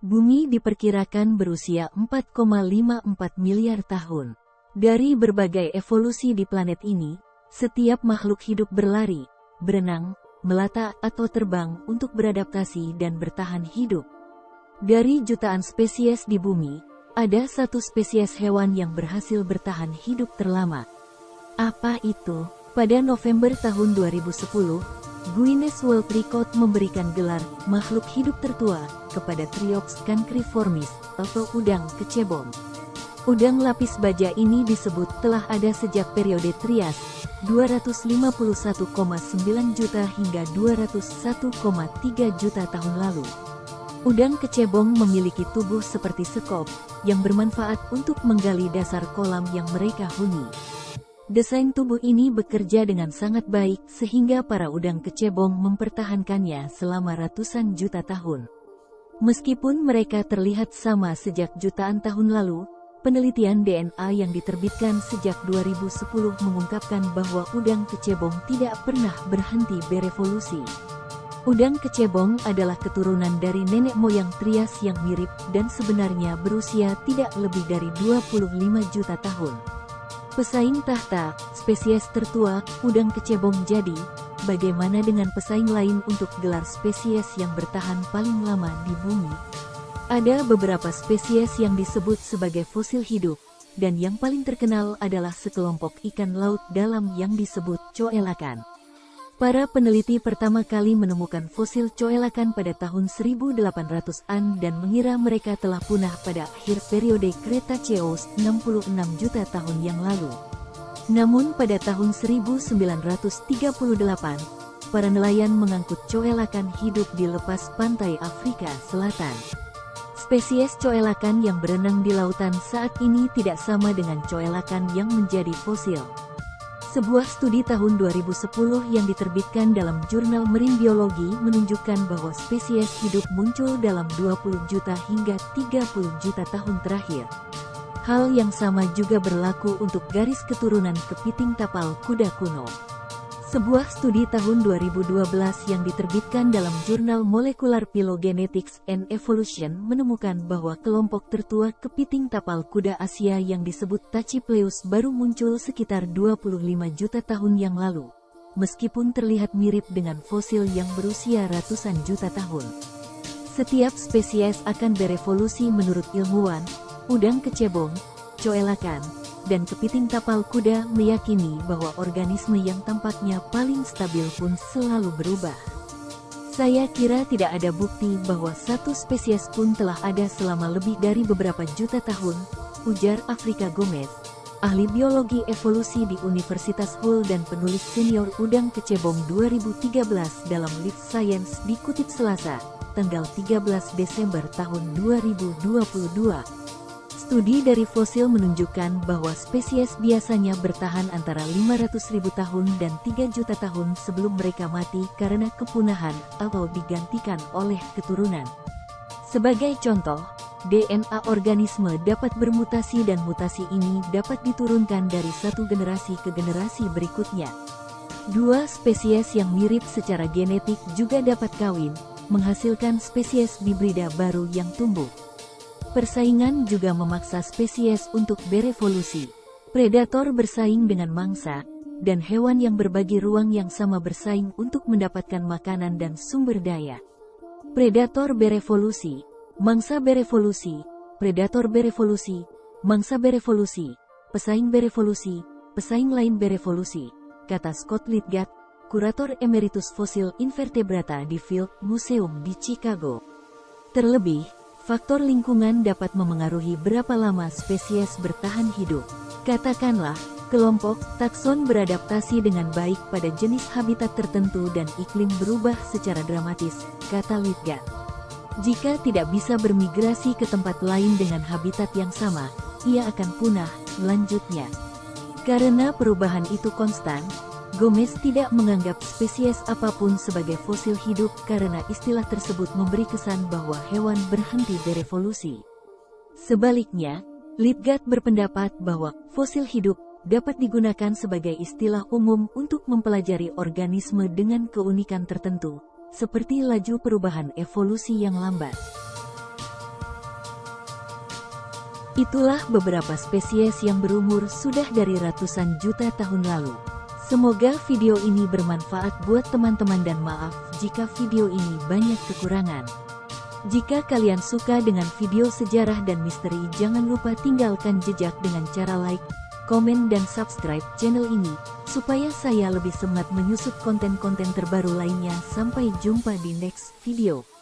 Bumi diperkirakan berusia 4,54 miliar tahun. Dari berbagai evolusi di planet ini, setiap makhluk hidup berlari, berenang, melata atau terbang untuk beradaptasi dan bertahan hidup. Dari jutaan spesies di bumi, ada satu spesies hewan yang berhasil bertahan hidup terlama. Apa itu? Pada November tahun 2010, Guinness World Record memberikan gelar makhluk hidup tertua kepada Triops cancriformis atau udang kecebong. Udang lapis baja ini disebut telah ada sejak periode Trias, 251,9 juta hingga 201,3 juta tahun lalu. Udang kecebong memiliki tubuh seperti sekop, yang bermanfaat untuk menggali dasar kolam yang mereka huni. Desain tubuh ini bekerja dengan sangat baik sehingga para udang kecebong mempertahankannya selama ratusan juta tahun. Meskipun mereka terlihat sama sejak jutaan tahun lalu, penelitian DNA yang diterbitkan sejak 2010 mengungkapkan bahwa udang kecebong tidak pernah berhenti berevolusi. Udang kecebong adalah keturunan dari nenek moyang Trias yang mirip dan sebenarnya berusia tidak lebih dari 25 juta tahun. Pesaing tahta, spesies tertua, udang kecebong jadi, bagaimana dengan pesaing lain untuk gelar spesies yang bertahan paling lama di bumi? Ada beberapa spesies yang disebut sebagai fosil hidup, dan yang paling terkenal adalah sekelompok ikan laut dalam yang disebut coelakan. Para peneliti pertama kali menemukan fosil coelakan pada tahun 1800-an dan mengira mereka telah punah pada akhir periode Cretaceous 66 juta tahun yang lalu. Namun pada tahun 1938, para nelayan mengangkut coelakan hidup di lepas pantai Afrika Selatan. Spesies coelakan yang berenang di lautan saat ini tidak sama dengan coelakan yang menjadi fosil. Sebuah studi tahun 2010 yang diterbitkan dalam jurnal Marine Biology menunjukkan bahwa spesies hidup muncul dalam 20 juta hingga 30 juta tahun terakhir. Hal yang sama juga berlaku untuk garis keturunan kepiting tapal kuda kuno. Sebuah studi tahun 2012 yang diterbitkan dalam jurnal Molecular Phylogenetics and Evolution menemukan bahwa kelompok tertua kepiting tapal kuda Asia yang disebut Tachypleus baru muncul sekitar 25 juta tahun yang lalu, meskipun terlihat mirip dengan fosil yang berusia ratusan juta tahun. Setiap spesies akan berevolusi menurut ilmuwan. Udang kecebong, coelakan, dan kepiting tapal kuda meyakini bahwa organisme yang tampaknya paling stabil pun selalu berubah. Saya kira tidak ada bukti bahwa satu spesies pun telah ada selama lebih dari beberapa juta tahun, ujar Afrika Gomez, ahli biologi evolusi di Universitas Hull dan penulis senior udang kecebong 2013 dalam Life Science dikutip Selasa, tanggal 13 Desember tahun 2022. Studi dari fosil menunjukkan bahwa spesies biasanya bertahan antara 500.000 tahun dan 3 juta tahun sebelum mereka mati karena kepunahan atau digantikan oleh keturunan. Sebagai contoh, DNA organisme dapat bermutasi dan mutasi ini dapat diturunkan dari satu generasi ke generasi berikutnya. Dua spesies yang mirip secara genetik juga dapat kawin, menghasilkan spesies hibrida baru yang tumbuh. Persaingan juga memaksa spesies untuk berevolusi. Predator bersaing dengan mangsa, dan hewan yang berbagi ruang yang sama bersaing untuk mendapatkan makanan dan sumber daya. Predator berevolusi, mangsa berevolusi, predator berevolusi, mangsa berevolusi, pesaing berevolusi, pesaing lain berevolusi, kata Scott Lidgard, kurator emeritus fosil invertebrata di Field Museum di Chicago. Terlebih, faktor lingkungan dapat memengaruhi berapa lama spesies bertahan hidup. Katakanlah, kelompok takson beradaptasi dengan baik pada jenis habitat tertentu dan iklim berubah secara dramatis, kata Lidgard. Jika tidak bisa bermigrasi ke tempat lain dengan habitat yang sama, ia akan punah, lanjutnya. Karena perubahan itu konstan, Gomez tidak menganggap spesies apapun sebagai fosil hidup karena istilah tersebut memberi kesan bahwa hewan berhenti berevolusi. Sebaliknya, Lidgard berpendapat bahwa fosil hidup dapat digunakan sebagai istilah umum untuk mempelajari organisme dengan keunikan tertentu, seperti laju perubahan evolusi yang lambat. Itulah beberapa spesies yang berumur sudah dari ratusan juta tahun lalu. Semoga video ini bermanfaat buat teman-teman dan maaf jika video ini banyak kekurangan. Jika kalian suka dengan video sejarah dan misteri, jangan lupa tinggalkan jejak dengan cara like, komen dan subscribe channel ini, supaya saya lebih semangat menyusun konten-konten terbaru lainnya. Sampai jumpa di next video.